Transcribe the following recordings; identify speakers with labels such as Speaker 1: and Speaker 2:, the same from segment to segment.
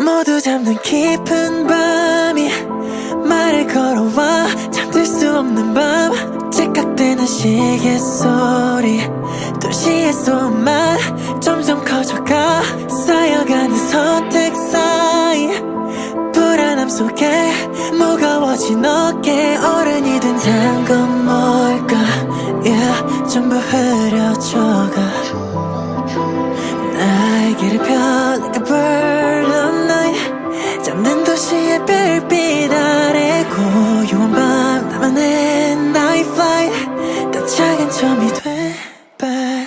Speaker 1: 모두 잠든 깊은 밤이 말을 걸어와 잠들 수 없는 밤 째깍대는 시계 소리 도시의 소음만 점점 커져가 쌓여가는 선택 사이 불안함 속에 무거워진 어깨 어른이 된 건 뭘까 yeah, 전부 흐려져가 날개를 펴 like a bird of night 잠든 도시의 별빛 아래 고요한 밤 나만의 night flight 더 작은 점이 돼 but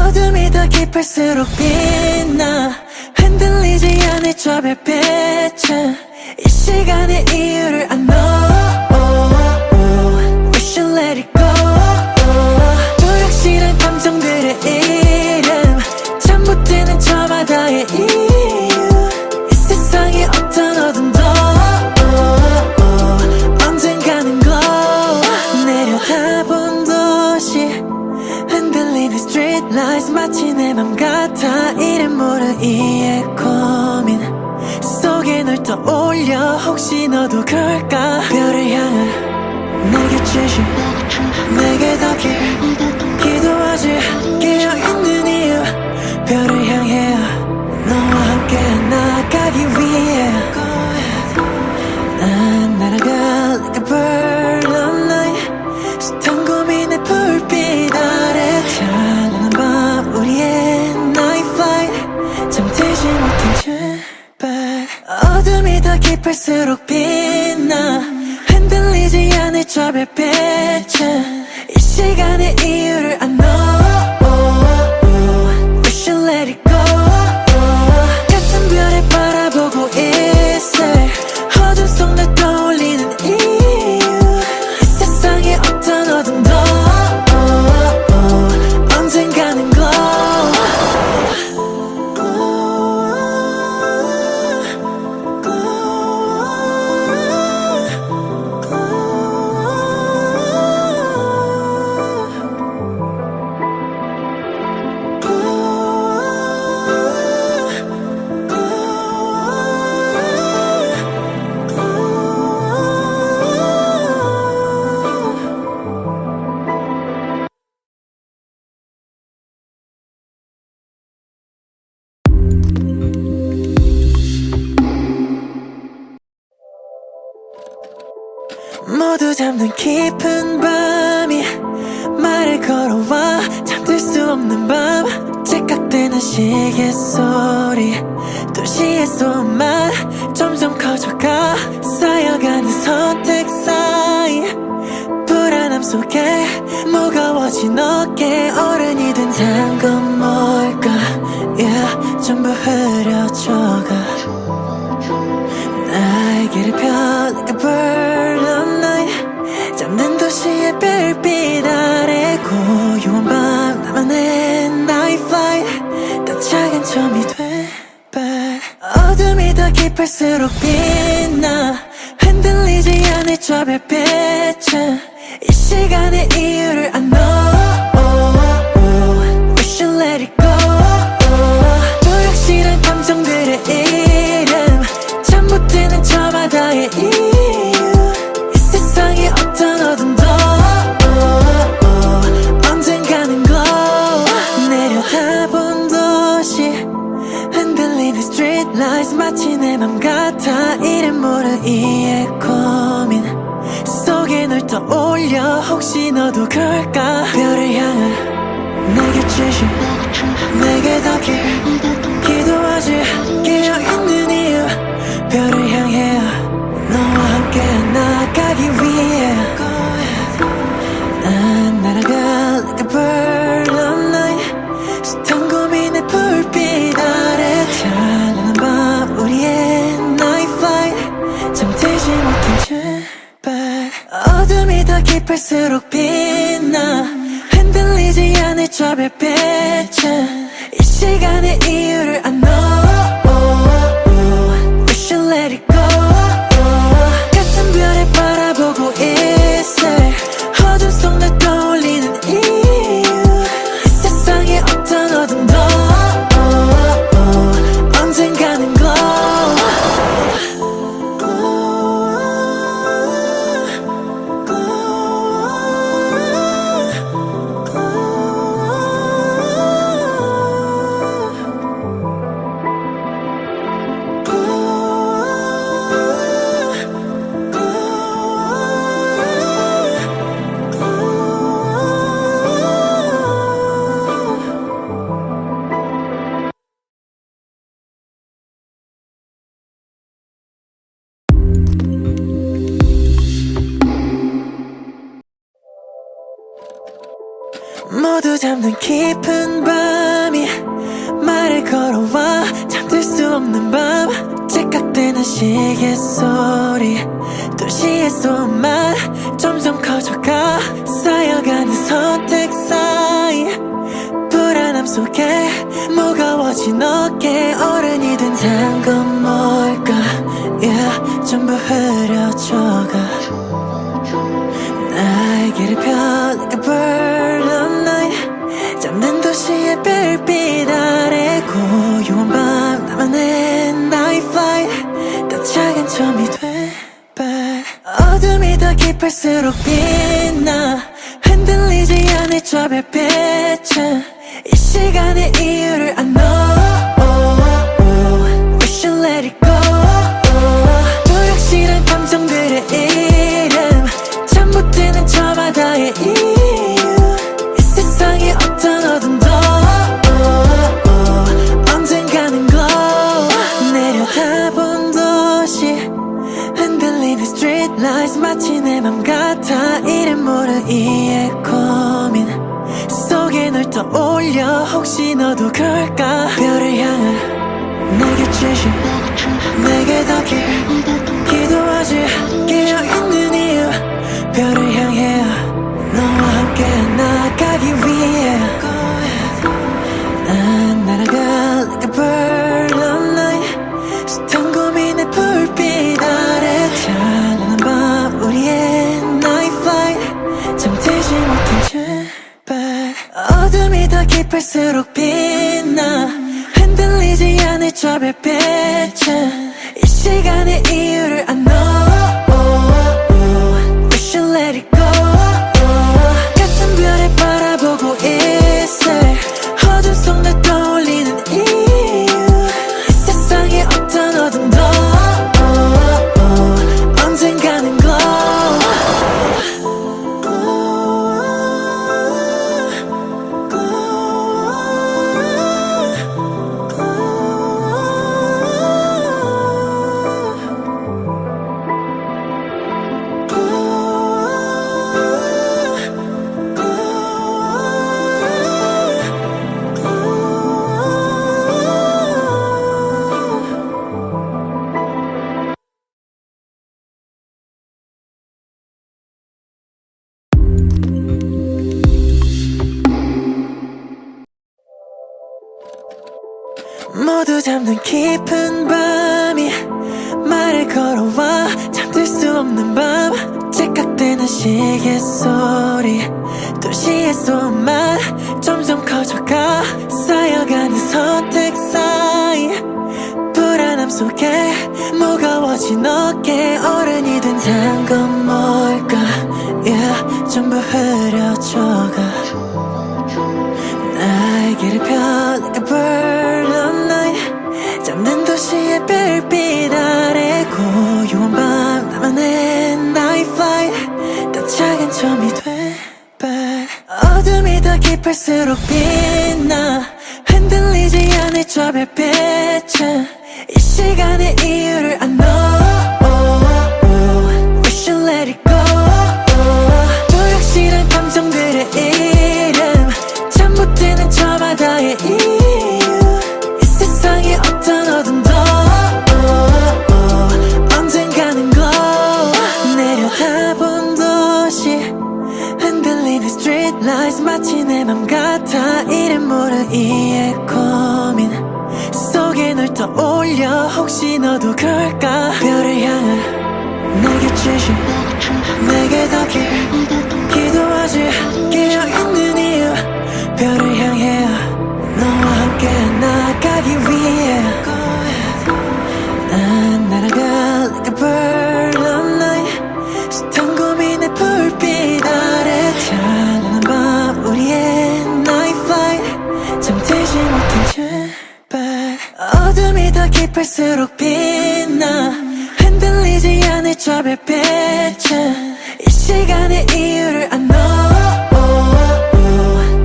Speaker 1: 어둠이 더 깊을수록 빛나 흔들리지 않을 저 별빛은 이 시간의 이유를 안 know We should let it go 불확실한 감정들의 이름 잠 못 드는 저마다의 이유 이 세상의 어떤 어둠도 언젠가는 glow 내려다본 도시 흔들리는 street lights 마치 내 맘 같아 이름 모를 이의 고민 속에 널 떠올려 혹시 너도 그럴까 별을 향해 내게 주신 내게 닿길 기도하지 깨어있는 이유 별을 향해 너와 함께 나가기 위해 난 날아가 like a bird of night 숱한 고민의 불빛 아래 찬란한 밤 우리의 night flight 잠들지 못한 제발 어둠이 더 깊을수록 빛나 흔들리지 않을 저 별빛은 이 시간의 이유를 안 know We should let it go 같은 별을 바라보고 있을 어둠 속 날 떠올리는 이유 이 세상의 어떤 어둠도 언젠가는 glow 모두 잠든 깊은 밤이 말을 걸어와 잠들 수 없는 밤 째깍대는 시계 소리 도시의 소음만 점점 커져가 쌓여가는 선택 사이 불안함 속에 무거워진 어깨 어른이 된 건 뭘까 yeah, 전부 흐려져가 날개를 펴 like a bird of night 잠든 도시의 별빛 아래 고요한 밤 나만의 night flight 더 작은 점이 돼 but 어둠이 더 깊을수록 빛나 흔들리지 않을 저 별빛은 이 시간의 이유를 안 know We should let it go 불확실한 감정들의 이름 잠 못 드는 저마다의 이유 이 세상의 어떤 어둠도 언젠가는 glow 내려다본 도시 흔들리는 street lights 마치 내 맘 같아 이름 모를 이의 고민 속에 널 떠올려 혹시 너도 그럴까 별을 향해 내게 주신 내게 닿길 기도하지 깨어있는 이유 별을 향해 너와 함께 나가기 위해 난 날아가 like a bird of night 숱한 고민의 불빛 아래 찬란한 밤 우리의 night flight 잠들지 못한 제발 어둠이 더 깊을수록 빛나 흔들리지 않을 저 별빛은 이 시간의 이유를 안 know We should let it go 같은 별을 바라보고 있을 어둠 속 날 떠올리는 이유 이 세상의 어떤 어둠도 언젠가는 glow 모두 잠든 깊은 밤이 말을 걸어와 잠들 수 없는 밤 째깍대는 시계 소리 도시의 소음만 점점 커져가 쌓여가는 선택 사이 불안함 속에 무거워진 어깨 어른이 된다는 건 뭘까 yeah, 전부 흐려져가 날개를 펴 like a bird of night 잠든 도시의 별빛 아래 고요한 밤 나만의 night flight 더 작은 점이 돼 but 어둠이 더 깊을수록 빛나 흔들리지 않을 저 별빛은 이 시간의 이유를 I know We should let it go 불확실한 감정들의 이름 잠 못 드는 저 바다의 이유 이 세상의 어떤 어둠도 언젠가는 glow 내려다본 도시 흔들리는 street lights 마치 내 맘 같아 이름 모를 이의 고민 속에 널 떠올려 혹시 너도 그럴까 별을 향해 내게 주신 내게 더 기도하지 깨어있는 이유 별을 향해 너와 함께 나가기 위해 난 날아가 like a bird of night 숱한 고민의 불빛 아래 찬란한 밤 우리의 night flight 잠들지 못한 제발 어둠이 더 깊을수록 빛나 흔들리지 않을 저 별빛은 이 시간의 이유를 I know We should let it go 같은 별을 바라보고 있을 어둠 속 날 떠올리는 이유 이 세상의 어떤 어둠도 언젠가는 glow 모두 잠든 깊은 밤이 말을 걸어와 잠들 수 없는 밤 째깍대는 시계 소리 도시의 소음만 점점 커져가 쌓여가는 선택 사이 불안함 속에 무거워진 어깨 어른이 된다는 건 뭘까 yeah, 전부 흐려져가 날개를 펴 like a bird of night 잠든 도시의 별빛 아래 고요한 밤 나만의 night flight 더 작은 점이 돼 but 어둠이 더 깊을수록 빛나 흔들리지 않을 저 별빛은 이 시간의 이유를 I know We should let it go 불확실한 감정들의 이름 잠 못 드는 저 바다의 이유 이 세상의 어떤 어둠도 언젠가는 glow 내려다본 도시 흔들리는 street lights 마치 내 맘 같아 이름 모를 이의 고민 속에 널 떠올려 혹시 너도 그럴까 별을 향해 내게 주신 내게 더 기도하지 깨어있는 이유 별을 향해 너와 함께 나가기 위해 난 날아가 like a bird of night 숱한 고민의 불빛 아래 찬란한 밤 우리의 night flight 잠들지 못한 제발 어둠이 더 깊을수록 빛나 흔들리지 않을 저 별빛은 이 시간의 이유를 I know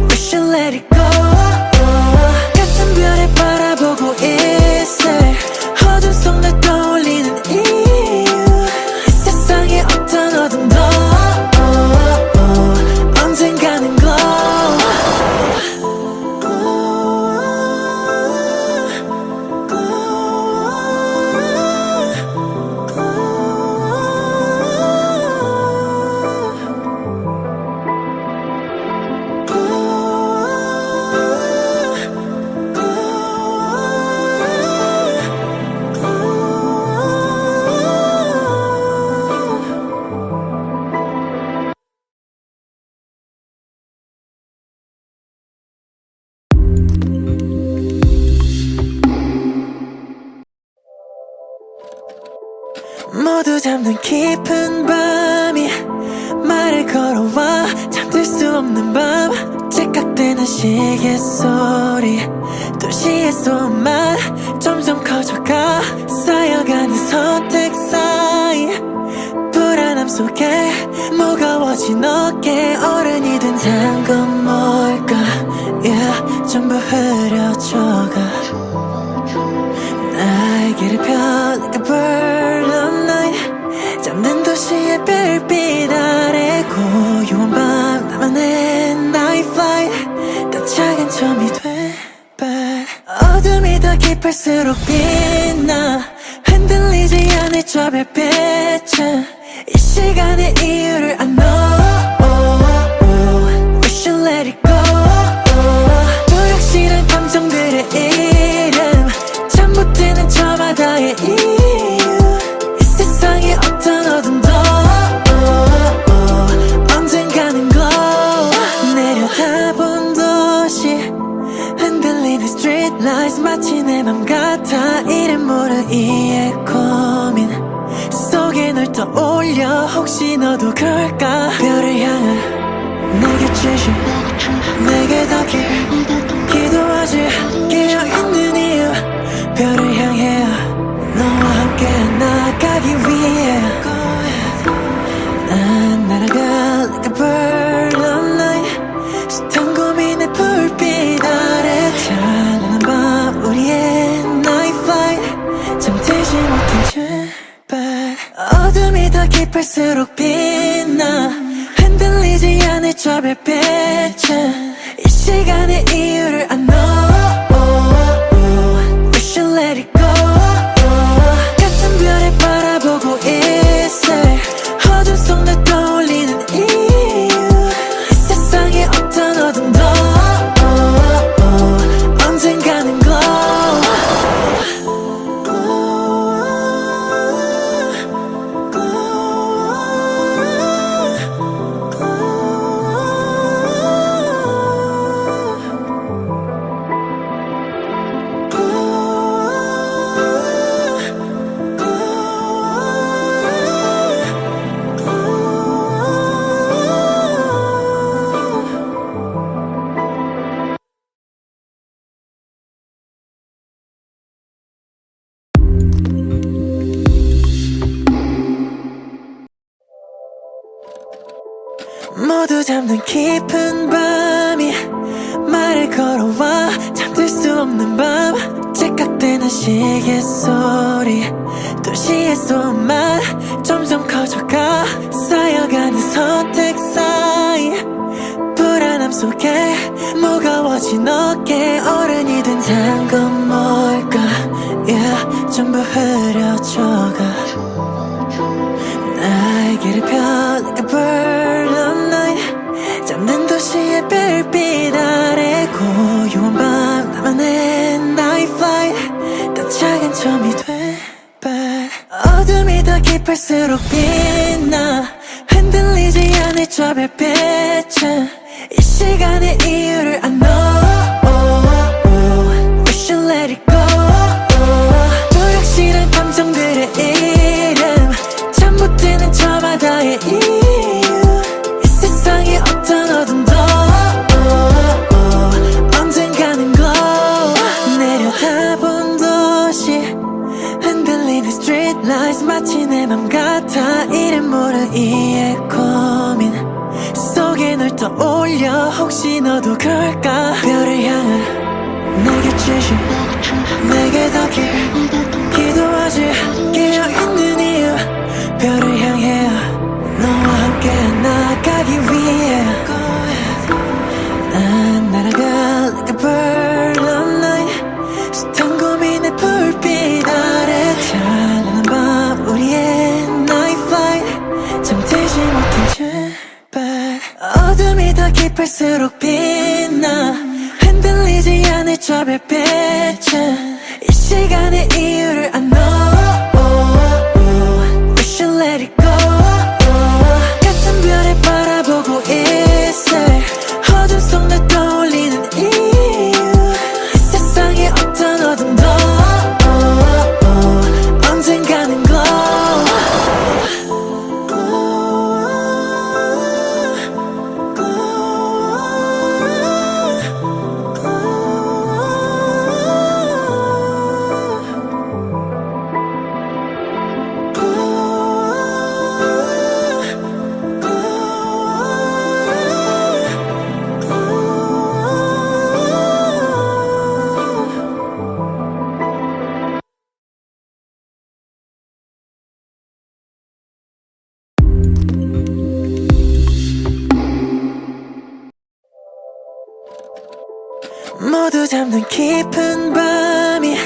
Speaker 1: We should let it go 같은 별을 바라보고 있을 어둠 속 날 떠올리는 이유 이 세상의 어떤 어둠도 언젠가는 glow 모두 잠든 깊은 밤이 말을 걸어와 잠들 수 없는 밤 째깍대는 시계 소리 도시의 소음만 점점 커져가 쌓여가는 선택 사이 불안함 속에 무거워진 어깨 어른이 된 건 뭘까 yeah, 전부 흐려져가 날개를 펴 like a bird of night 잠든 도시의 별빛 아래 고요한 밤 나만의 night flight 더 작은 점이 돼 but 어둠이 더 깊을수록 빛나 흔들리지 않을 저 별빛은 이 시간의 이유를 I know We should let it go 불확실한 감정들의 이름 잠못 드는 저마다의 이유 이 세상의 어떤 어둠도 언젠가는 glow 내려다본 도시 흔들리는 street lights 마치 내 맘 같아 이름 모를 이의 고민 속에 널 떠올려 혹시 너도 그럴까 별을 향해 내게 주신 내게 닿길 기도하지 깨어있는 이유 별을 향해 너와 함께 나아가기 위해 난 날아가 like a bird of night 숱한 고민의 불빛 아래 찬란한 밤 우리의 night flight 잠들지 못한 제발 어둠이 더 깊을수록 빛나 흔들리지 않을 저 별빛은 이 시간의 이유를 I know We should let it go 같은 별을 바라보고 있을 어둠 속 날 떠올리는 이유 이 세상의 어떤 어둠도 언젠가는 glow 모두 잠든 깊은 밤이 말을 걸어와 잠들 수 없는 밤 째깍대는 시계 소리 도시의 소음만 점점 커져가 쌓여가는 선택 사이 불안함 속에 무거워진 어깨 어른이 된 건 뭘까 yeah, 전부 흐려져가 날개를 펴 like a bird of night 잠든 도시의 별빛 아래 고요한 밤 나만의 night flight 더 작은 점이 돼 but 어둠이 더 깊을수록 빛나 흔들리지 않을 저 별빛은 이 시간의 이유를 I know We should let it go 불확실한 감정들의 이름 잠못 드는 저마다의 이유 이 세상의 어떤 어둠도 언젠가는 glow 내려다본 도시 흔들리는 street lights 마치 내 맘 같아 이름 모를 이의 고민 속에 널 떠올려 혹시 너도 그럴까 별을 향해 내게 주신 내게 닿길 기도하지 깨어있는 이유 별을 향해 너와 함께 나아가기 위해 난 날아가 like a bird of night 숱한 고민의 불빛 아래 찬란한 밤 우리의 night flight 잠들지 못한 제발 어둠이 더 깊을수록 빛나 흔들리지 않을 저 별빛은 이 시간의 이유를 I know We should let it go 같은 별을 바라보고 있을 어둠 속 날 떠올리는 이유 이 세상의 어떤 어둠도 언젠가는 glow 잠든 깊은 밤이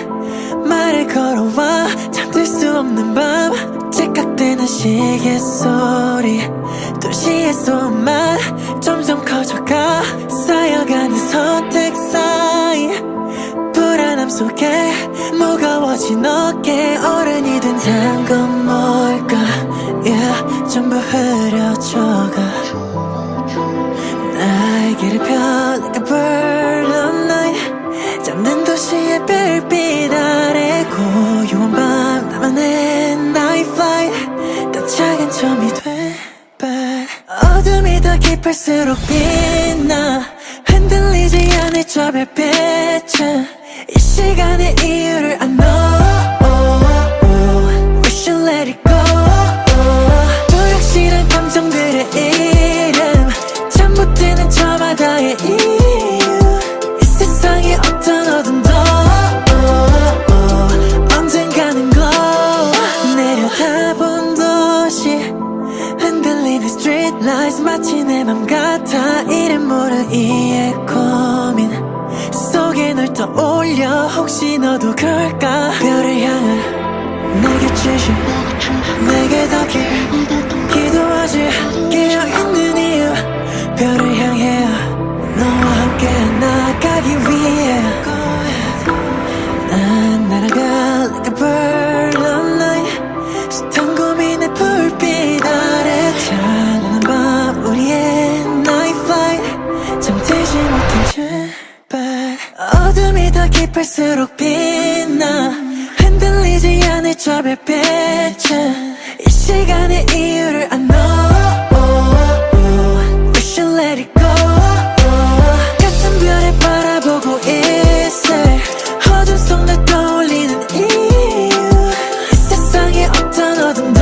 Speaker 1: 말을 걸어와 잠들 수 없는 밤 째깍대는 시계 소리 도시의 소음만 점점 커져가 쌓여가는 선택 사이 불안함 속에 무거워진 어깨 어른이 된다는 건 뭘까 yeah, 전부 흐려져가 날개를 펴 like a bird of night 잠든 도시의 별빛 아래 고요한 밤 나만의 night flight 더 작은 점이 돼 but 어둠이 더 깊을수록 빛나 흔들리지 않을 저 별빛은 이 시간의 이유를 I know We should let it go 불확실한 감정들의 이름 잠못 드는 저마다의 이유 이 세상의 어떤 어둠도 언젠가는 glow 내려다본 도시 흔들리는 street lights 마치 내 맘 같아 이름 모를 이의 고민 속에 널 떠올려 혹시 너도 그럴까 별을 향해 내게 주신 내게 닿길 기도하지 깨어있는 이유 별을 향해 너와 함께 나가기 위해 난 날아가 like a bird of night 숱한 고민의 불빛 아래 찬란한 밤 우리의 night flight 잠들지 못한 제발 어둠이 더 깊을수록 빛나 흔들리지 않을 저 별빛은 이 시간의 이유를 I know We should let it go 같은 별에 바라보고 있을 어둠 속 날 떠올리는 이유 이 세상의 어떤 어둠도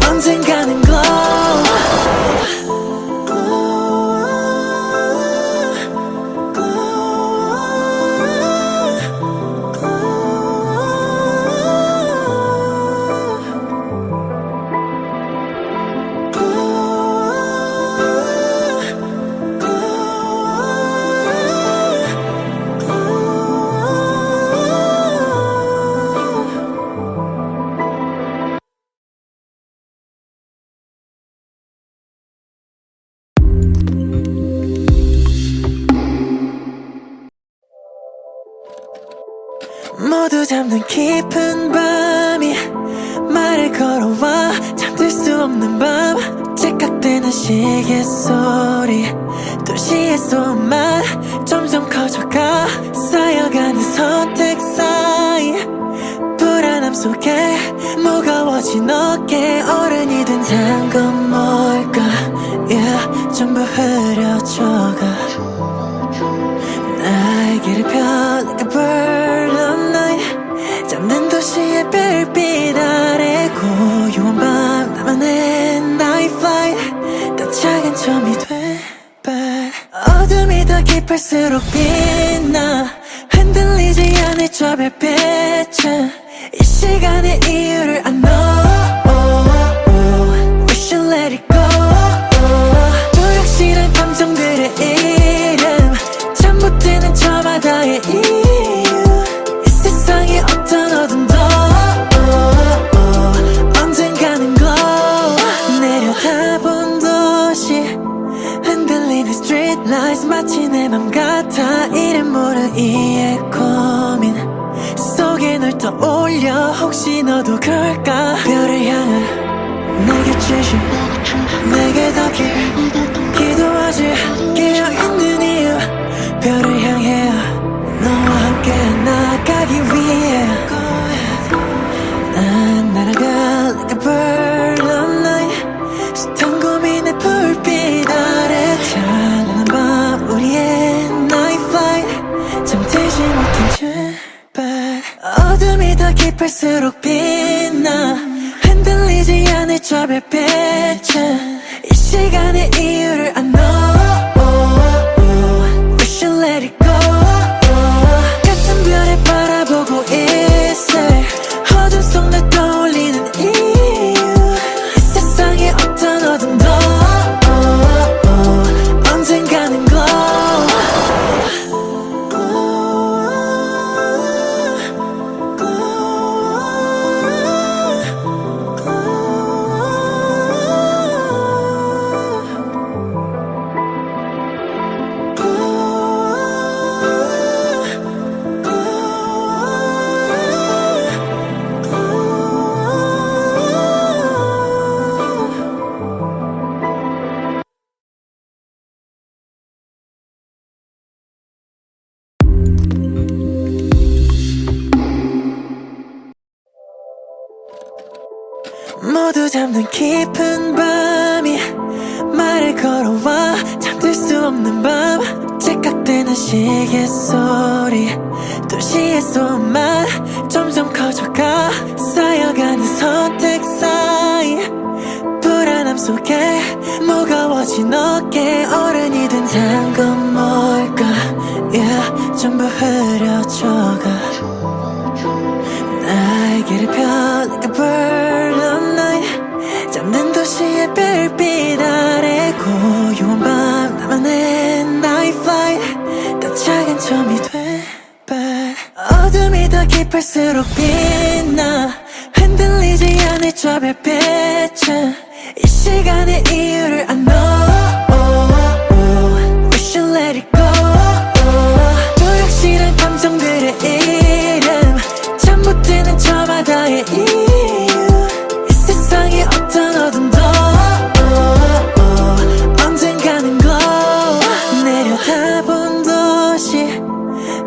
Speaker 1: 언젠가는 glow 모두 잠든 깊은 밤이 말을 걸어와 잠들 수 없는 밤 째깍대는 시계 소리 도시의 소음만 점점 커져가 쌓여가는 선택 사이 불안함 속에 무거워진 어깨 어른이 된다는 건 뭘까 yeah, 전부 흐려져가 날개를 펴 like a bird of night 잠든 도시의 별빛 아래 고요한 밤 나만의 night flight 더 작은 점이 돼 but 어둠이 더 깊을수록 빛나 흔들리지 않을 저 별빛은 이 시간의 이유를 I know We should let it go 불확실한 감정들의 이름 잠못 드는 저마다의 이유 이 세상의 어떤 어둠도 언젠가는 glow 내려다본 도시 흔들리는 street lights 마치 내 맘 같아 이름 모를 이의 고민 속에 널 떠올려 혹시 너도 그럴까 별을 향해 내게 주신 내게 닿길 기도하지 깨어있는 이유 별을 향해 너와 함께 나가기 위해 난 날아가 like a bird of night 숱한 고민의 불빛 아래 찬란한 밤 우리의 night flight 잠들지 못한 제발 어둠이 더 깊을수록 빛나 흔들리지 않을 저 별빛은 이 시간의 이유를 I know We should let it go 같은 별에 바라보고 있을 어둠 속 날 떠올리는 이유 이 세상의 어떤 어둠도 언젠가는 glow 모두 잠든 깊은 밤이 말을 걸어와 잠들 수 없는 밤 째깍대는 시계 소리 도시의 소음만 점점 커져가 쌓여가는 선택 사이 불안함 속에 무거워진 어깨 어른이 된 건 뭘까 yeah, 전부 흐려져가 날개를 펴 like a bird of night 잠든 도시의 별빛 아래 고요한 밤 나만의 night flight 더 작은 점이 돼발 어둠이 더 깊을수록 빛나 흔들리지 않을 저 별빛은 이 시간의 이유를 안 know We should let it go 불확실한 감정들의 이름 잠 못 드는 저마다의 이유 이 세상의 어떤 어둠도 언젠가는 glow 내려다본 도시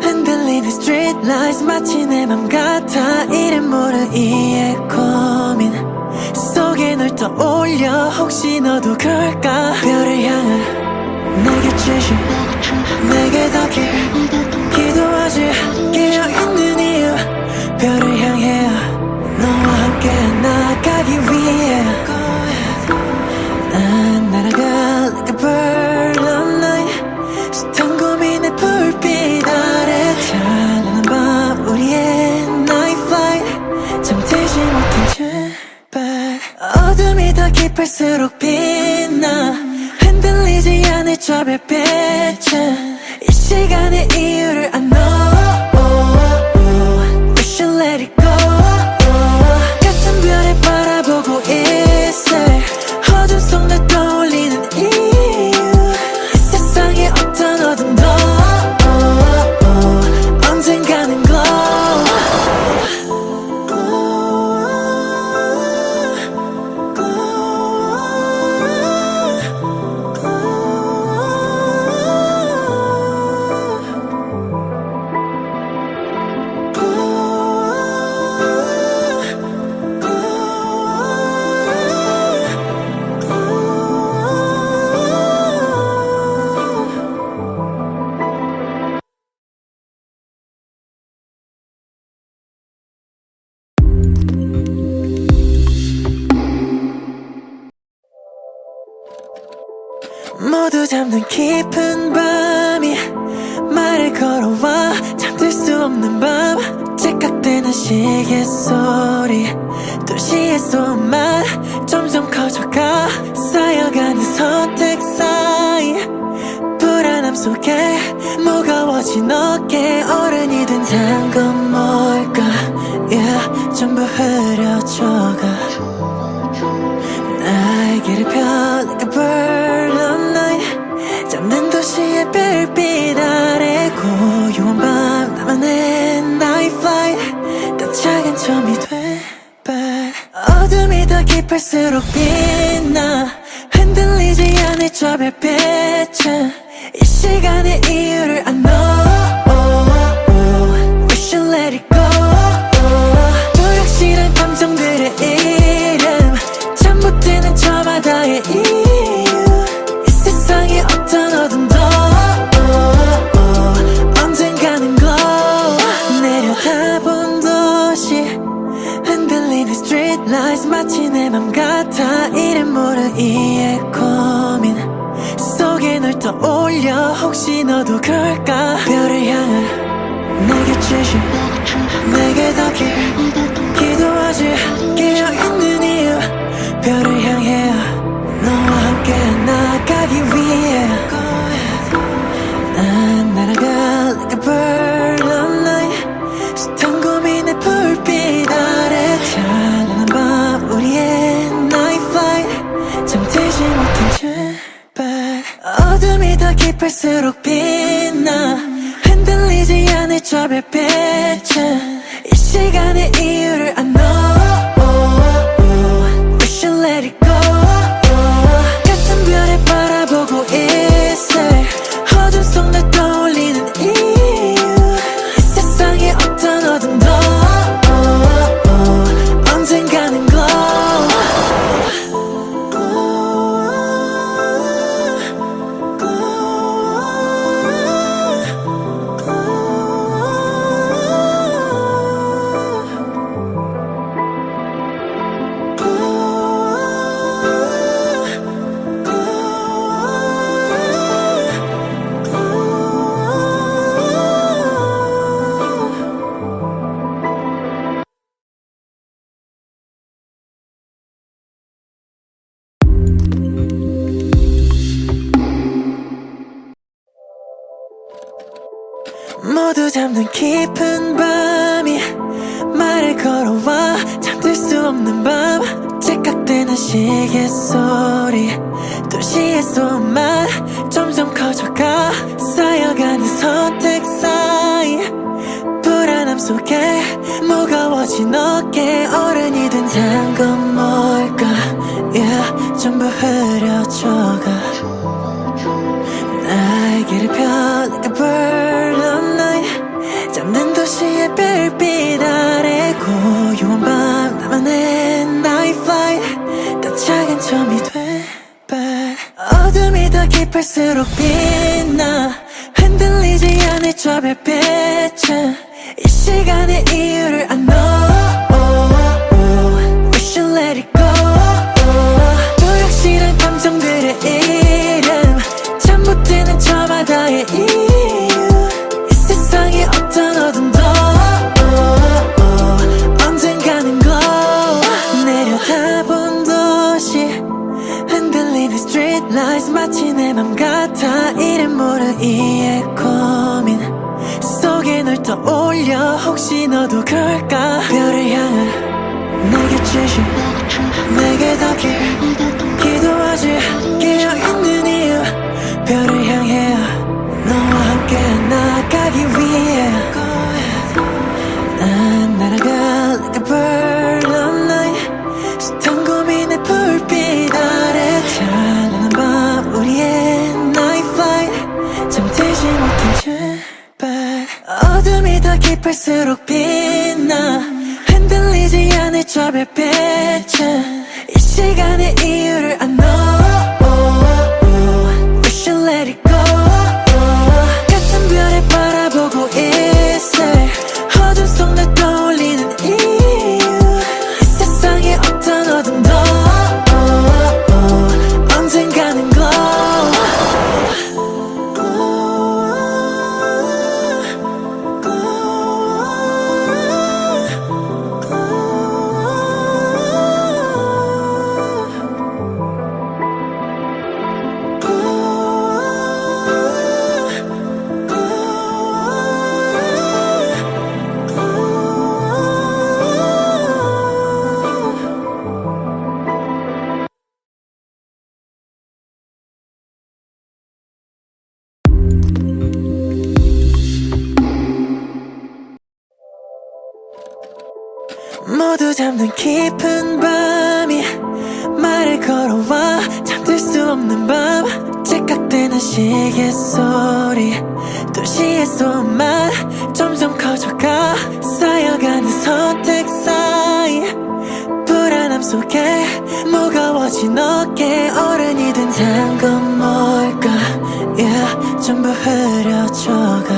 Speaker 1: 흔들리는 street lights 마치 내 맘 같아 이름 모를 이의 고민 속에 널 떠올려 혹시 너도 그럴까 별을 향해 내게 주신 내게 더 길 기도하지 깨어있는 이유 별을 향해 너와 함께 나가기 위해 난 날아가 like a bird of night 숱한 고민의 불빛 아래 찬란한 밤 우리의 night flight 잠들지 못한 제발 어둠이 더 깊을수록 빛나 흔들리지 않을 저 별빛은 이 시간의 이유를 안 know We should let it go 같은 별에 바라보고 있을 어둠 속 날 떠올리는 이유 이 세상의 어떤 어둠도 언젠가는 glow 모두 잠든 깊은 밤이 말을 걸어와 잠들 수 없는 밤 째깍대는 시계 소리 도시의 소음만 점점 커져가 쌓여가는 선택 사이 불안함 속에 무거워진 어깨 어른이 된 건 뭘까 yeah, 전부 흐려져가 날개를 펴 like a bird of night 잠든 도시의 별빛 아래 고요한 밤 나만의 night flight 더 작은 점이 돼발 어둠이 더 깊을수록 빛나 흔들리지 않을 저 별빛은 이 시간의 이유를 안 know We should let it go 불확실한 감정들의 이름 잠 못 드는 저마다의 이유 이 세상의 어떤 어둠도 언젠가는 glow 내려다본 도시 흔들리는 street lights 마치 내 맘 같아 이름 모를 이의 고민 속에 널 떠올려 혹시 너도 그럴까 별을 향해 내게 주신 내게 더 길 기도하지 깨어있는 이유 별을 향해 너와 함께 나가기 위해 난 날아가 like a bird of night 숱한 고민의 불빛 아래 찬란한 밤 우리의 night flight 잠들지 못한 제발 어둠이 더 깊을수록 빛나 흔들리지 않을 저 별빛은 이 시간의 이유를 안 know We should let it go 같은 별에 바라보고 있을 어둠 속 날 떠올리는 이유 이 세상의 어떤 어둠도 언젠가는 glow 모두 잠든 깊은 밤이 말을 걸어와 잠들 수 없는 밤 째깍대는 시계 소리 도시의 소음만 점점 커져가 쌓여가는 선택 사이 불안함 속에 무거워진 어깨 어른이 된다는 건 뭘까 yeah, 전부 흐려져가 날개를 펴 like a bird of night 잠든 도시의 별빛 아래 고요한 밤 나만의 night flight 더 작은 점이 돼 but 어둠이 더 깊을수록 빛나 흔들리지 않을 저 별빛은 이 시간의 이유를 I know We should let it go 불확실한 감정들의 이름 잠못 드는 저마다의 이유 이 세상에 어떤 어둠도 언젠가는 glow 내려다본 도시 흔들리는 street lights 마치 내 맘 같아 이름 모를 이의 고민 속에 널 떠올려 혹시 너도 그럴까 별을 향해 내게 주신 내게 닿길 기도하지 깨어있는 이유 별을 향해 너와 함께 나아가기 위해 난 날아가 like a bird of night 숱한 고민의 불빛 아래 찬란한 밤 우리의 night flight 잠들지 못한 제발 어둠이 더 깊을수록 빛나 흔들리지 않을 저 별빛은 이 시간의 이유를 I know We should let it go 같은 별을 바라보고 있을 어둠 속 날 떠올리는 이유 이 세상에 어떤 어둠도 언젠가는 glow 모두 잠든 깊은 밤이 말을 걸어와 잠들 수 없는 밤 째깍대는 시계 소리 도시의 소음만 점점 커져가 쌓여가는 선택 사이 불안함 속에 무거워진 어깨 어른이 된다는 건 뭘까 yeah, 전부 흐려져가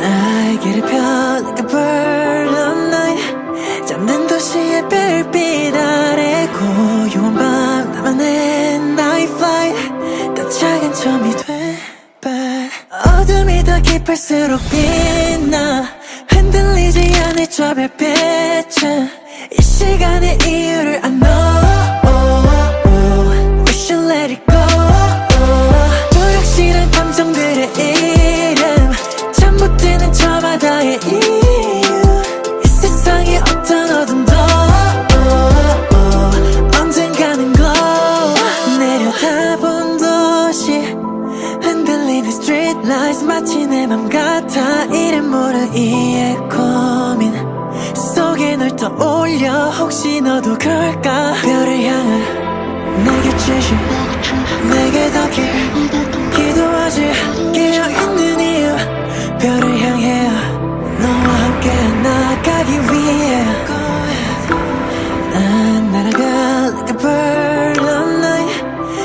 Speaker 1: 날개를 펴 like a bird of night 잠든 도시의 별빛 아래 고요한 밤 나만의 night flight 더 작은 점이 돼 but 어둠이 더 깊을수록 빛나 흔들리지 않을 저 별빛은 이 시간의 이유를 I know We should let it go 불확실한 감정들의 이름 잠못 드는 저마다의 이유 이 세상에 어떤 어둠도 언젠가는 glow 내려다본 도시 흔들리는 street lights 마치 내 맘 같아 이름 모를 이의 고민 속에 널 떠올려 혹시 너도 그럴까 별을 향해 내게 주신 내게 닿길 기도하지 깨어있는 이유 별을 향해 너와 함께 나아가기 위해 난 날아가 like a bird of night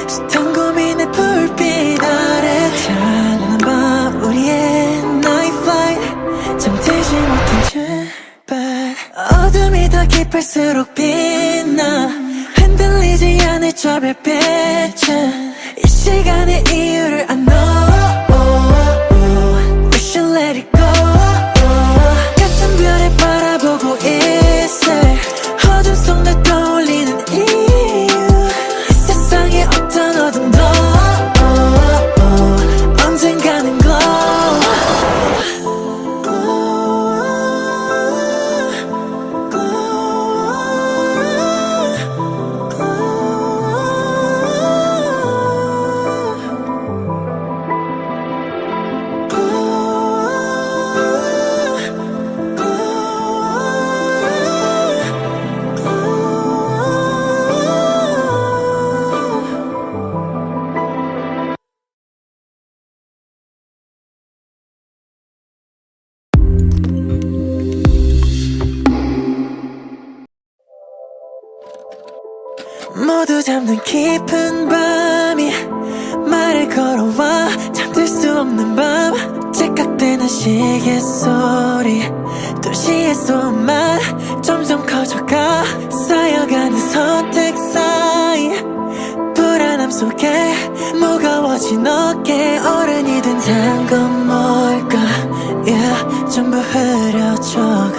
Speaker 1: 숱한 고민의 불빛 아래 찬란한 밤 우리의 night flight 잠들지 못한 제발 어둠이 더 깊을수록 빛나 흔들리지 않을 저 별빛은 이 시간의 이유를 I know We should let it go 같은 별을 바라보고 있을 어둠 속 날 떠올리는 이유 이 세상에 어떤 어둠도 언젠가는 glow 잠든 깊은 밤이 말을 걸어와 잠들 수 없는 밤 째깍대는 시계 소리 도시의 소음만 점점 커져가 쌓여가는 선택 사이 불안함 속에 무거워진 어깨 어른이 된 건 뭘까 yeah, 전부 흐려져가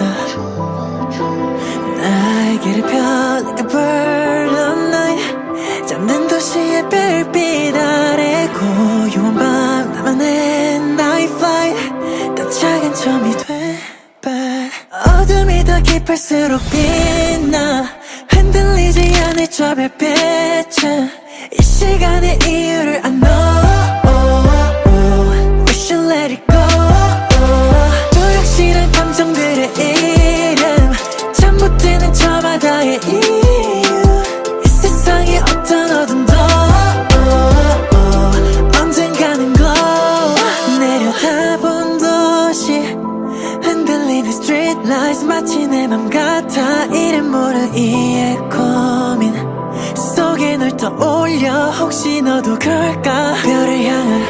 Speaker 1: 날개를 펴 like a bird of night 잠든 도시의 별빛 아래 고요한 밤 나만의 night flight 더 작은 점이 돼 but 어둠이 더 깊을수록 빛나 흔들리지 않을 저 별빛은 이 시간의 이유를 I know We should let it go 불확실한 감정들의 이름 잠못 드는 저마다의 이유 이 세상에 어떤 어둠도 언젠가는 glow 내려다본 도시 흔들리는 street lights 마치 내 맘 같아 이름 모를 이의 고민 속에 널 떠올려 혹시 너도 그럴까 별을 향해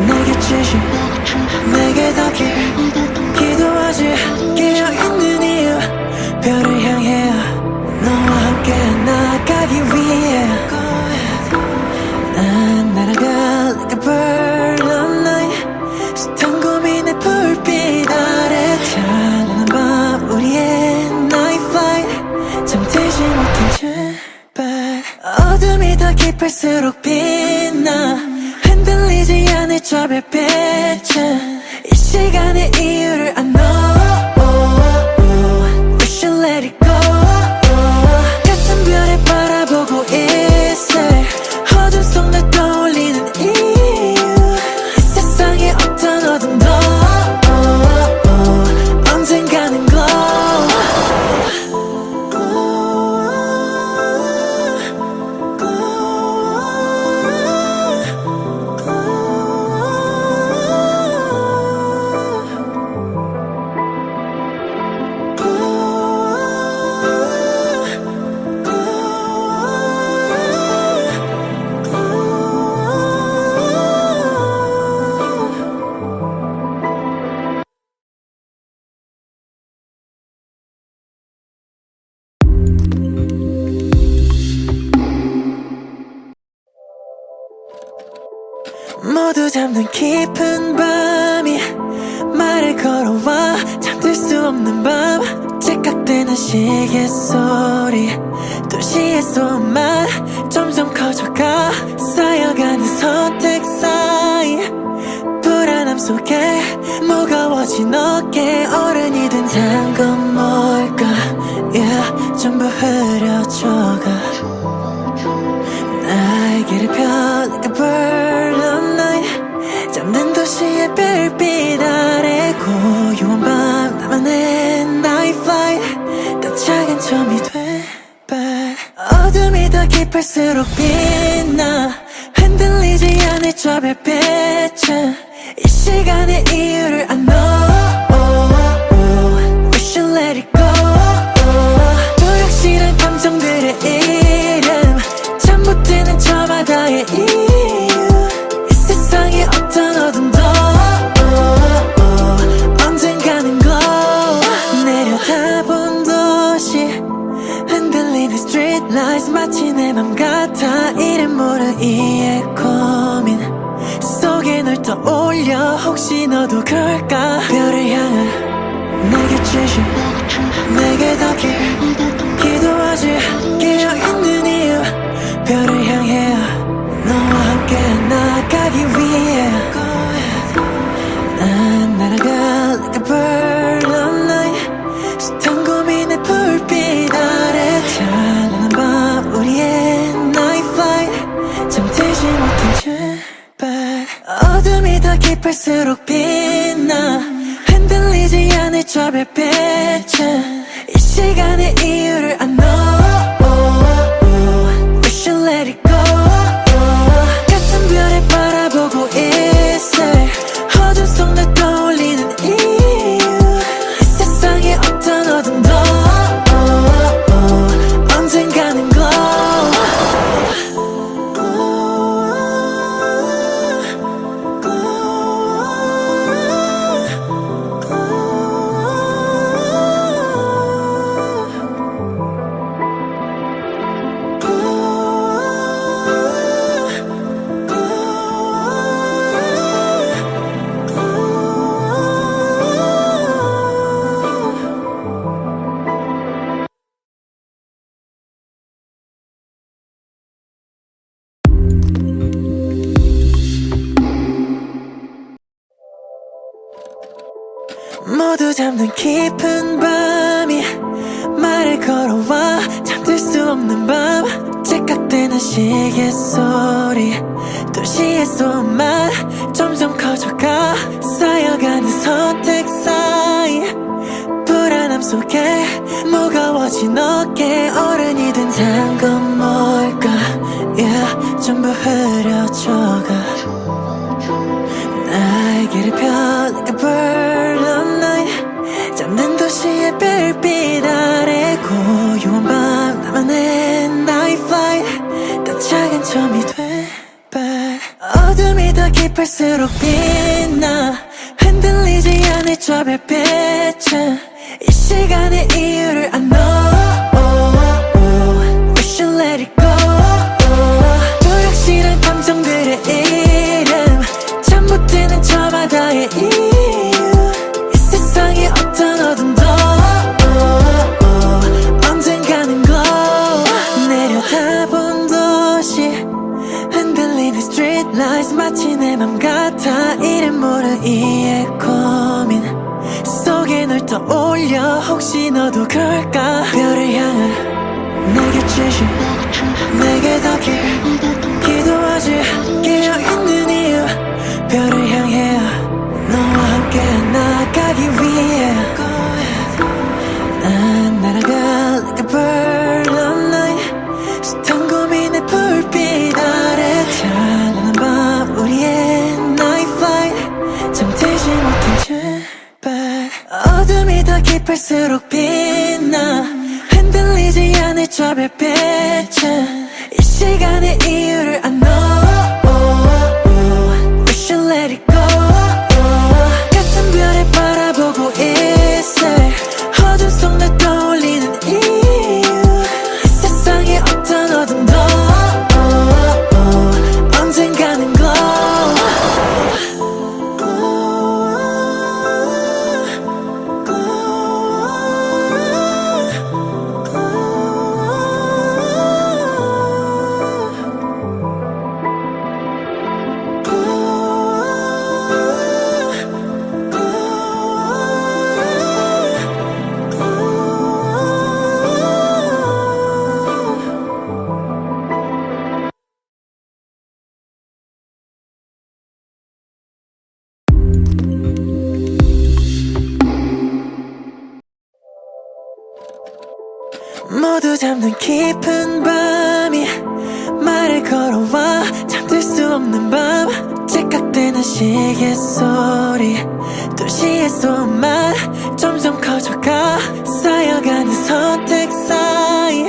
Speaker 1: 내게 주신 내게 더 기도하지 깨어있는 이유 별을 향해 너와 함께 나가기 위해 난 날아가 like a bird of night 숱한 고민의 불빛 아래 찬란한 밤 우리의 night flight 잠들지 못한 제발 어둠이 더 깊을수록 빛나 흔들리지 않을 저 별빛은 이 시간의 이유를 I know We should let it go 같은 별을 바라보고 있을 어둠 속 날 떠올리는 이유 이 세상에 어떤 어둠도 언젠가는 glow 모두 잠든 깊은 밤이 말을 걸어와 잠들 수 없는 밤 째깍대는 시계 소리 도시의 소음만 점점 커져가 쌓여가는 선택 사이 불안함 속에 무거워진 어깨 어른이 된 건 뭘까 yeah, 전부 흐려져가 날개를 펴 like a bird of night 잠든 도시의 별빛 아래 고요한 밤 나만의 night flight 더 작은 점이 돼 but 어둠이 더 깊을수록 빛나 흔들리지 않을 저 별빛은 이 시간의 이유를 I know We should let it go 불확실한 감정들의 이름 잠못 드는 저마다의 이유 이 세상에 어떤 어둠도 언젠가는 glow 내려다본 도시 흔들리는 street lights 마치 내 맘 같아 이름 모를 이의 고민 속에 널 떠올려 혹시 너도 그럴까 별을 향해 내게 주신 내게 더 기도하지 깨어있는 이유 별을 향해 너와 함께 나가기 위해 난 날아가 like a bird of night 숱한 고민의 불빛 아래 찬란한 밤 우리의 night flight 잠들지 못한 제발 어둠이 더 깊을수록 빛나 흔들리지 않을 저 별빛은 이 시간의 이유를 I know We should let it go 같은 별을 바라보고 있을 어둠 속 날 떠올리는 이유 이 세상에 어떤 어둠도 언젠가는 glow 모두 잠든 깊은 밤이 말을 걸어와 잠들 수 없는 밤 째깍대는 시계 소리 도시의 소음만 점점 커져가 쌓여가는 선택 사이 불안함 속에 무거워진 어깨 어른이 된 건 뭘까 yeah, 전부 흐려져가 날개를 펴 like a bird of night 잠든 도시의 별빛 아래 고요한 밤 나만의 night flight 더 작은 점이 돼 but 어둠이 더 깊을수록 빛나 흔들리지 않을 저 별빛은 이 시간의 이유를 안 know We should let it go 불확실한 감정들의 이름 잠 못 드는 저마다의 이유 이 세상의 어떤 어둠도 언젠가는 glow 내려다본 도시 흔들리는 street lights 마치 내 맘 같아 이름 모를 이의 고민 속에 널 떠올려 혹시 너도 그럴까 별을 향해 내게 주신 내게 더 길 기도하지 깨어있는 이유 별을 향해 너와 함께 나가기 위해 난 날아가 like a bird of night 숱한 고민의 불빛 아래 찬란한 밤 우리의 night flight 잠들지 못한 제발 어둠이 더 깊을수록 빛나 흔들리지 않을 저 별빛은 이 시간의 이유를 안 know We should let it go 같은 별에 바라보고 있을 어둠 속 날 떠올리는 이유 이 세상의 어떤 어둠도 언젠가는 glow 모두 잠든 깊은 밤이 말을 걸어와 잠들 수 없는 밤 째깍대는 시계 소리 도시의 소음만 점점 커져가 쌓여가는 선택 사이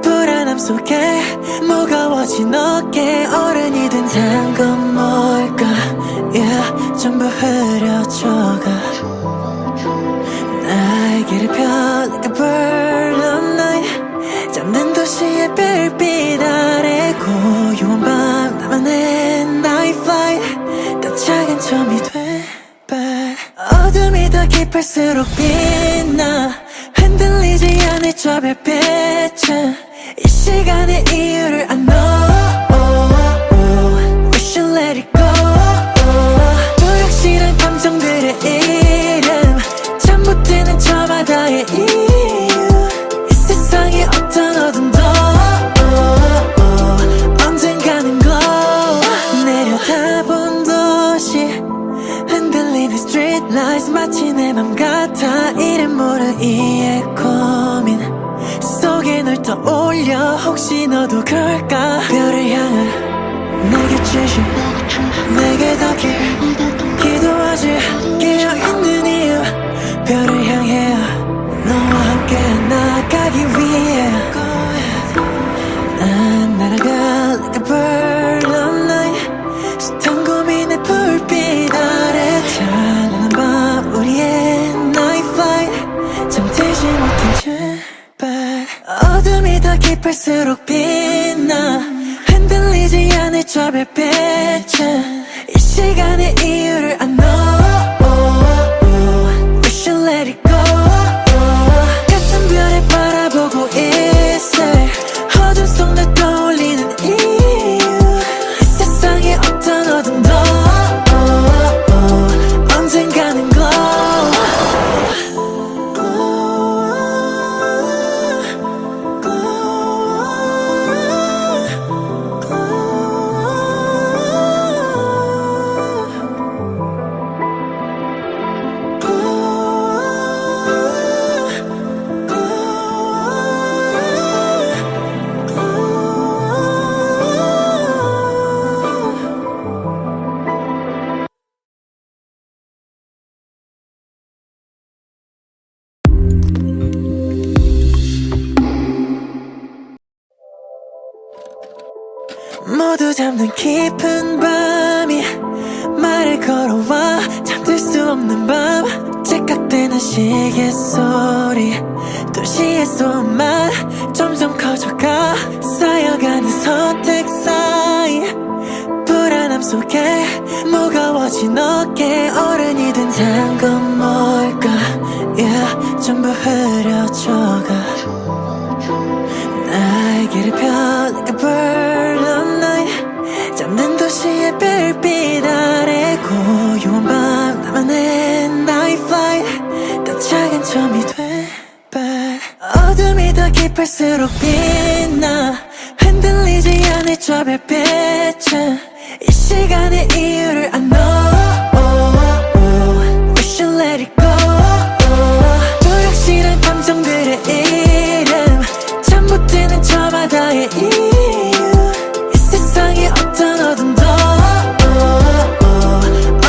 Speaker 1: 불안함 속에 무거워진 어깨 어른이 된 건 뭘까 yeah, 전부 흐려져가 날개를 펴 like a bird of night 잠든 도시의 별빛 아래 고요한 밤 나만의 night flight 더 작은 점이 돼 but 어둠이 더 깊을수록 빛나 흔들리지 않을 저 별빛은 이 시간의 이유를 안 know We should let it go 불확실한 감정들의 이름 잠 못 드는 저마다의 이유 이 세상의 어떤 어둠도 언젠가는 glow 내려다본 도시 흔들리는 street lights 마치 내 맘 같아 이름 모를 이의 고민 속에 널 떠올려 혹시 너도 그럴까 별을 향해 내게 주신 내게 더 길 기도하지 깨어있는 이유 별을 향해 너와 함께 나가기 위해 난 날아가 like a bird of night 숱한 고민의 불빛 아래 찬란한 밤 우리의 night flight 잠들지 못한 제발 어둠이 더 깊을수록 빛나 흔들리지 않을 저 별빛은 이 시간의 이유를 안 know We should let it go 같은 별에 바라보고 있을 어둠 속 날 떠올리는 이유 이 세상의 어떤 어둠도 언젠가는 glow 모두 잠든 깊은 밤이 말을 걸어와 잠들 수 없는 밤 째깍대는 시계 소리 도시의 소음만 점점 커져가 쌓여가는 선택 사이 불안함 속에 무거워진 어깨 어른이 된 건 뭘까 yeah, 전부 흐려져가 날개를 펴 like a bird of night 잠든 도시의 별빛 아래 고요한 밤 나만의 night flight 더 작은 점이 돼 but 어둠이 더 깊을수록 빛나 흔들리지 않을 저 별빛은 이 시간의 이유를 I know We should let it go 불확실한 감정들의 이름 잠 못 드는 저 바다의 이유 이 세상의 어떤 어둠도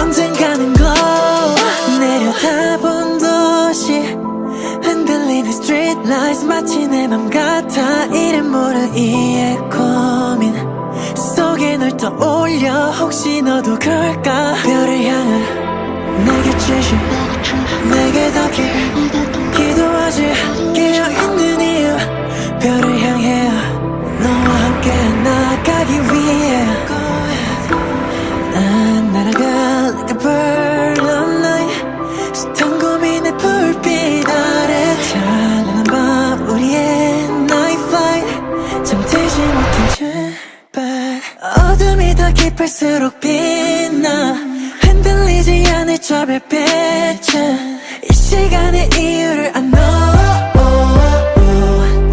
Speaker 1: 언젠가는 glow 내려다본 도시 흔들리는 street lights 마치 내 맘 같아 이름 모를 이의 고민 속에 널 떠올려 혹시 너도 그럴까 별을 향해 내게 주신 내게 더 기도하지 깨어있는 이유 별을 향해 너와 함께 나가기 위해 난 날아가 like a bird of night 숱한 고민의 불빛 아래 찬란한 밤 우리의 night flight 잠들지 못한 제발 어둠이 더 깊을수록 빛나 흔들리지 않을 저 별빛은 이 시간의 이유를 I know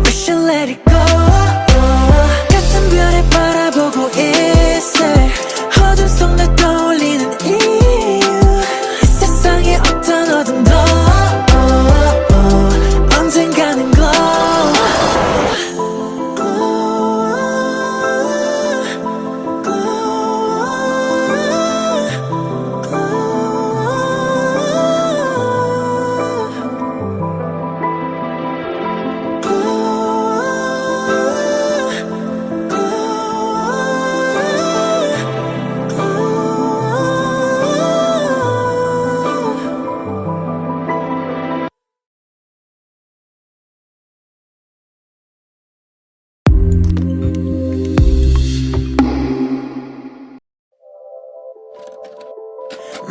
Speaker 1: We should let it go 같은 별을 바라보고 있을 어둠 속 날 떠올리는 이유 이 세상의 어떤 어둠도 언젠가는 glow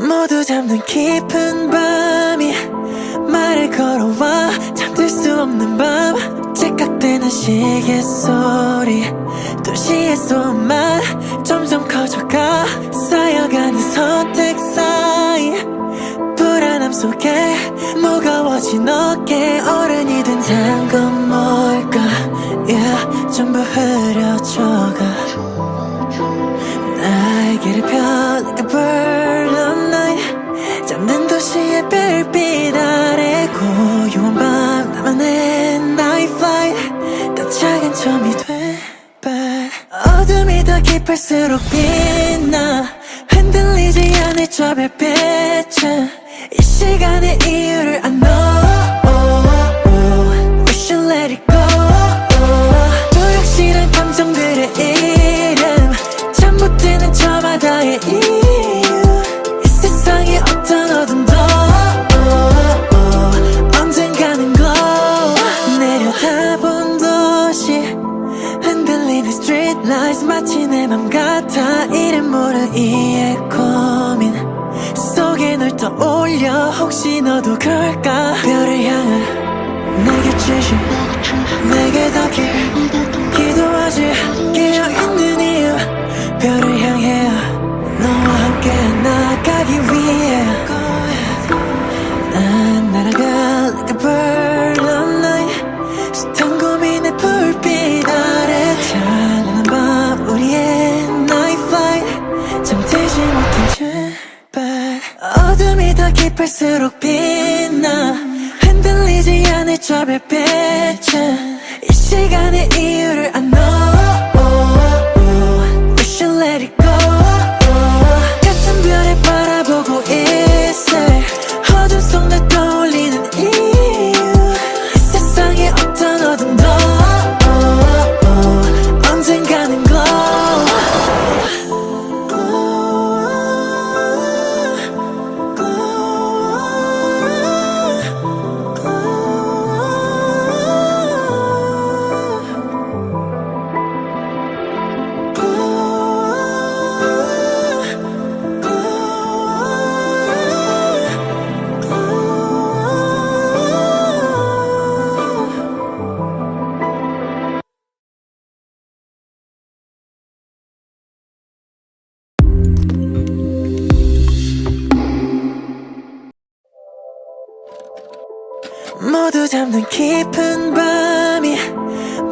Speaker 1: 모두 잠든 깊은 밤이 말을 걸어와 잠들 수 없는 밤 째깍대는 시계 소리 도시의 소음만 점점 커져가 쌓여가는 선택 사이 불안함 속에 무거워진 어깨 어른이 된 건 뭘까 yeah, 전부 흐려져가 날개를 펴 like a bird of night 잠든 도시의 별빛 아래 고요한 밤 나만의 night flight 더 작은 점이 돼 but 어둠이 더 깊을수록 빛나 흔들리지 않을 저 별빛은 이 시간의 이유를 I know We should let it go 불확실한 감정들의 이름 잠 못 드는 저 바다의 이유 이 세상의 어떤 어둠도 언젠가는 glow 내려다본 도시 흔들리는 street lights 마치 내 맘 같아 이름 모를 이의 고민 속에 널 떠올려 혹시 너도 그럴까 별을 향해 내게 주신 내게 더 기도하지 깨어있는 이유 별을 향해 너와 함께 나가기 위해 난 날아가 like a bird of night 숱한 고민의 불빛 아래 찬란한 밤 우리의 night flight 잠들지 못한 제발 어둠이 더 깊을수록 빛나 흔들리지 않을 저 별빛은 이 시간의 이유를 I know We should let it go 같은 별을 바라보고 있을 어둠 속 날 떠올리는 이유 이 세상의 어떤 어둠도 언젠가는 glow 모두 잠든 깊은 밤이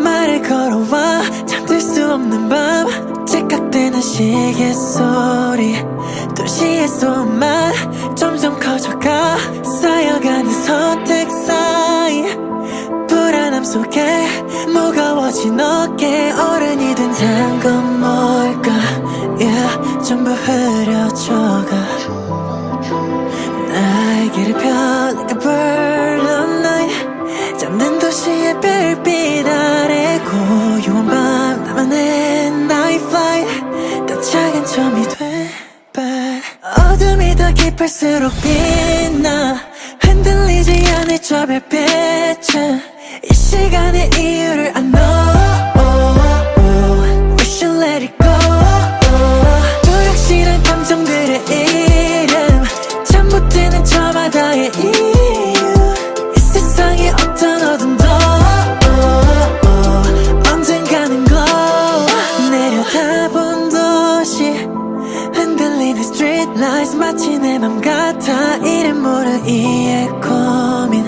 Speaker 1: 말을 걸어와 잠들 수 없는 밤 째깍대는 시계 소리 도시의 소음만 점점 커져가 쌓여가는 선택 사이 불안함 속에 무거워진 어깨 어른이 된 건 뭘까 yeah, 전부 흐려져가 날개를 펴 like a bird of night 잠든 도시의 별빛 아래 고요한 밤 나만의 night flight 더 작은 점이 돼 but 어둠이 더 깊을수록 빛나 흔들리지 않을 저 별빛은 이 시간의 이유를 I know We should let it go 불확실한 감정들의 이름 잠 못 드는 저마다의 이유 이 세상의 어떤 어둠도 언젠가는 glow 내려다본 도시 흔들리는 street lights 마치 내 맘 같아 이름 모를 이의 고민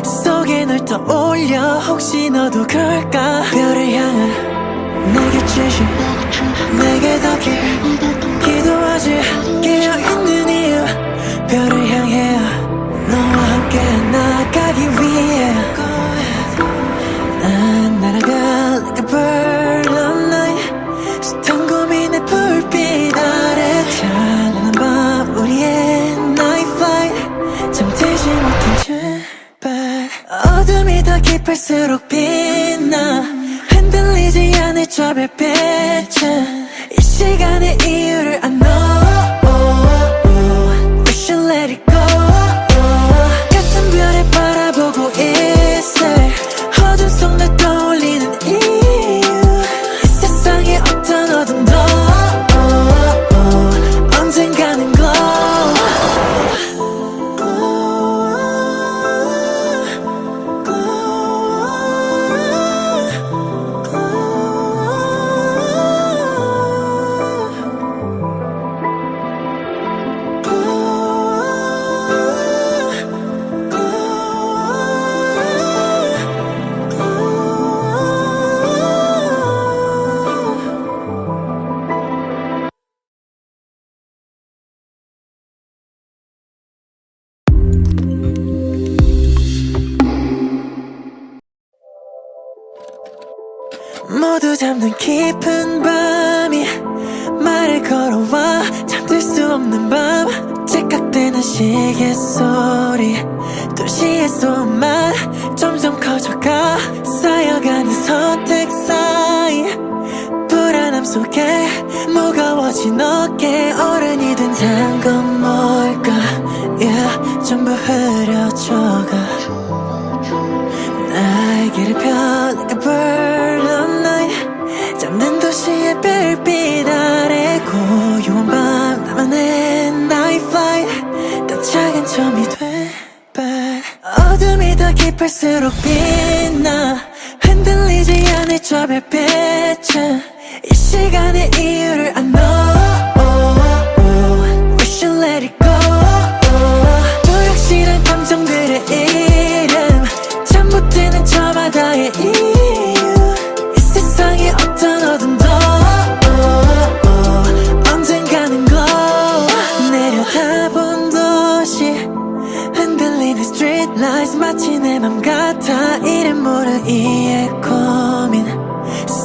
Speaker 1: 속에 널 떠올려 혹시 너도 그럴까 별을 향해 내게 주신 내게 더 기도하지 깨어있는 이유 별을 향해 너와 함께 나아가기 위해 난 날아가 like a bird of night 숱한 고민의 불빛 아래 찬란한 밤 우리의 night flight 잠들지 못한 제발 어둠이 더 깊을수록 빛나 흔들리지 않을 저 별빛은 이 시간의 이유를 I know We should let it go 같은 별을 바라보고 있을 어둠 속 날 떠올리는 이유 이 세상의 어떤 어둠도 언젠가는 glow 모두 잠든 깊은 밤이 말을 걸어와 잠들 수 없는 밤 째깍대는 시계 소리 도시의 소음만 점점 커져가 쌓여가는 선택 사이 불안함 속에 무거워진 어깨 어른이 된 건 뭘까 yeah, 전부 흐려져가 날개를 펴 like a bird of night 잠든 도시의 별빛 아래 고요한 밤 나만의 night flight 더 작은 점이 돼 but 어둠이 더 깊을수록 빛나 흔들리지 않을 저 별빛은 이 시간의 이유를 I know We should let it go 불확실한 감정들의 이름 잠 못 드는 저마다의 이유 이 세상의 어떤 어둠도 언젠가는 glow 내려다본 도시 흔들리는 street lights 마치 내 맘 같아 이름 모를 이의 고민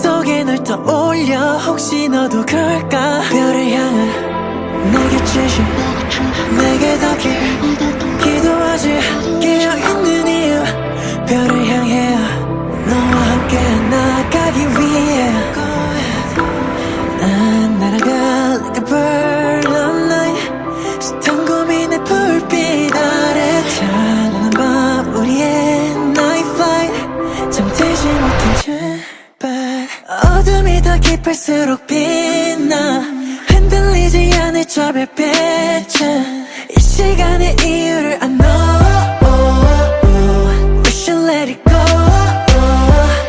Speaker 1: 속에 널 떠올려 혹시 너도 그럴까 별을 향해 내게 주신 내게 더 기도하지 깨어있는 이유 별을 향해 너와 함께 나아가기 위해 난 날아가 like a bird of night 숱한 고민의 불빛 아래 찬란한 밤 우리의 night flight 잠들지 못한 제발 어둠이 더 깊을수록 빛나 흔들리지 않을 저 별빛은 이 시간의 이유를 I know We should let it go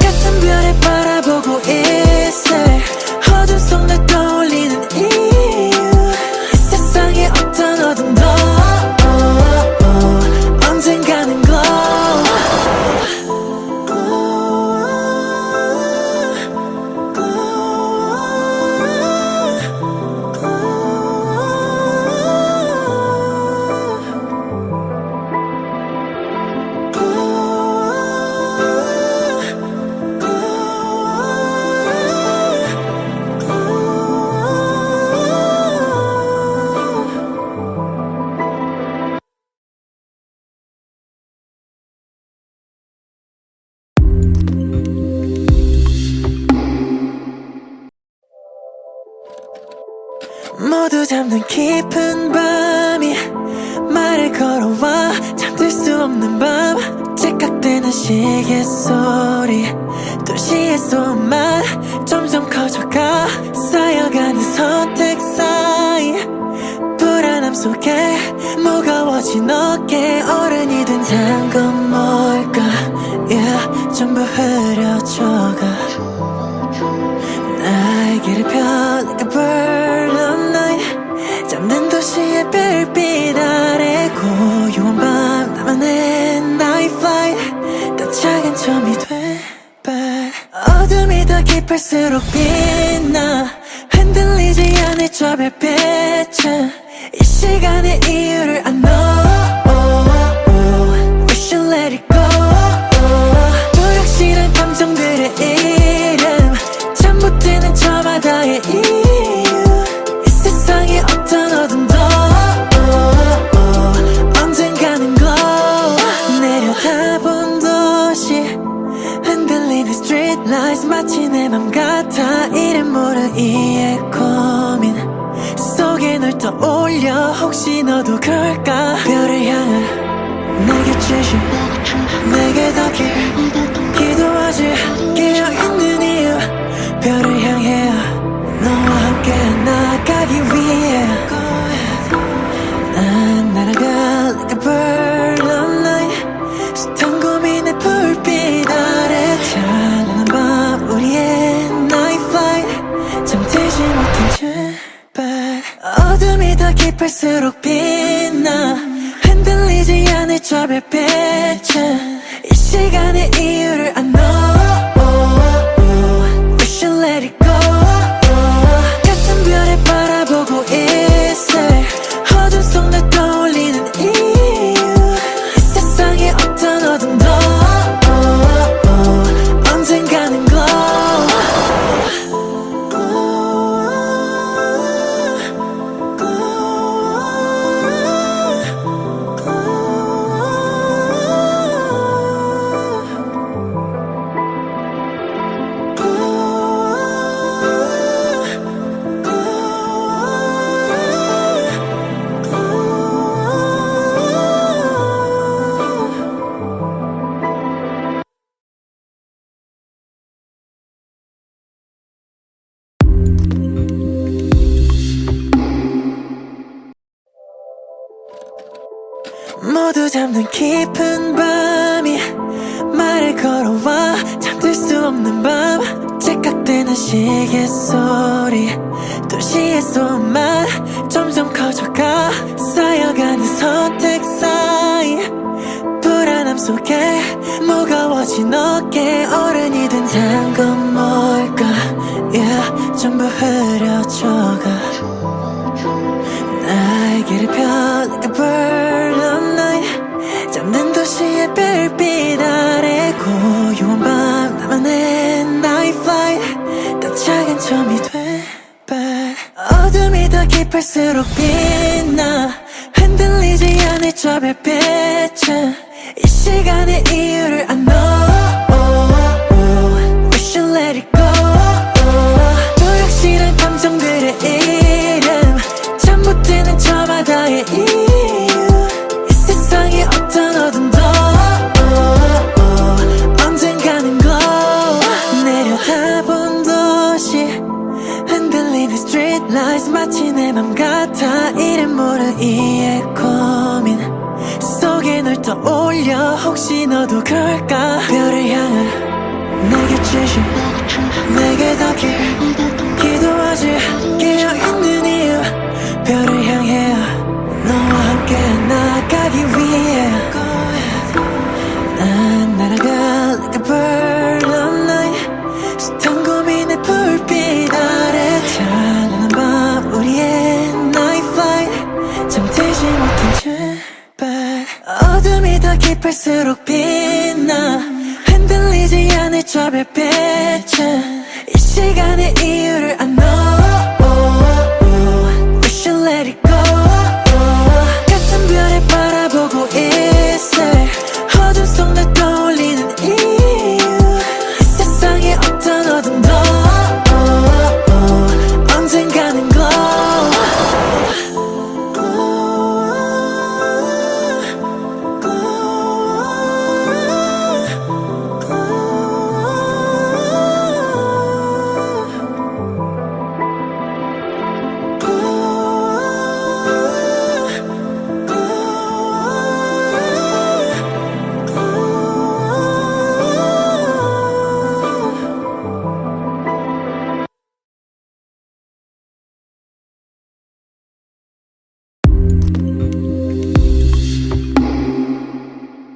Speaker 1: 같은 별을 바라보고 있을 어둠 속 날 떠올리는 이유 이 세상의 어떤 어둠도 언젠가는 glow 잡는 깊은 밤이 말을 걸어와 잠들 수 없는 밤 째깍대는 시계 소리 도시의 소음만 점점 커져가 쌓여가는 선택 사이 불안함 속에 무거워진 어깨 어른이 된다는 건 뭘까 yeah, 전부 흐려져가 날개를 펴 like a bird of night 잠든 도시의 별빛 아래 고요한 밤 나만의 night flight 더 작은 점이 돼 but 어둠이 더 깊을수록 빛나 흔들리지 않을 저 별빛은 이 시간의 이유를 I know We should let it go 불확실한 감정들의 이름 전부 뜨는 저마다의 이유 이 세상의 어떤 어둠도 언젠가는 glow 내려다본 도시 흔들리는 street lights 마치 내 맘 같아 이름 모를 이의 고민 속에 널 떠올려 혹시 너도 그럴까 별을 향해 내게 주신 내게 닿길 기도하지 깨어있는 이유 별을 향해 너와 함께 나아가기 위해 난 날아가 like a bird of night 숱한 고민의 불빛 아래 찬란한 밤 우리의 night flight 잠들지 못한 제발 어둠이 더 깊을수록 빛나 흔들리지 않을 저 별빛은 이 시간의 이유를 I know We should let it go 같은 별을 바라보고 있을 어둠 속 날 떠올리는 이유 이 세상의 어떤 어둠도 언젠가는 glow 모두 잠든 깊은 밤이 말을 걸어와 잠들 수 없는 밤 째깍대는 시계 소리 도시의 소음만 점점 커져가 쌓여가는 선택 사이 불안함 속에 무거워진 어깨 어른이 된다는 건 뭘까 yeah, 전부 흐려져가 날개를 펴 like a bird of night 잠든 도시의 별빛 아래 고요한 밤 나만의 night flight 더 작은 점이 돼 but 어둠이 더 깊을수록 빛나 흔들리지 않을 저 별빛은 이 시간의 이유를 I know We should let it go 불확실한 감정들의 이름 전부 뜨는 저마다의 이유 이 세상의 어떤 어둠도 언젠가는 glow 내려다본 도시 흔들리는 street lights 마치 내 맘 같아 이름 모를 이의 고민 속에 널 떠올려 혹시 너도 그럴까 별을 향해 내게 주신 내게 닿길 기도하지 깨어있는 이유 별을 향해 너와 함께 나아가기 위해 난 날아가 like a bird of night 숱한 고민의 불빛 아래 찬란한 밤 우리의 night flight 잠들지 못한 제발 어둠이 더 깊을수록 빛나 흔들리지 않을 저 별빛은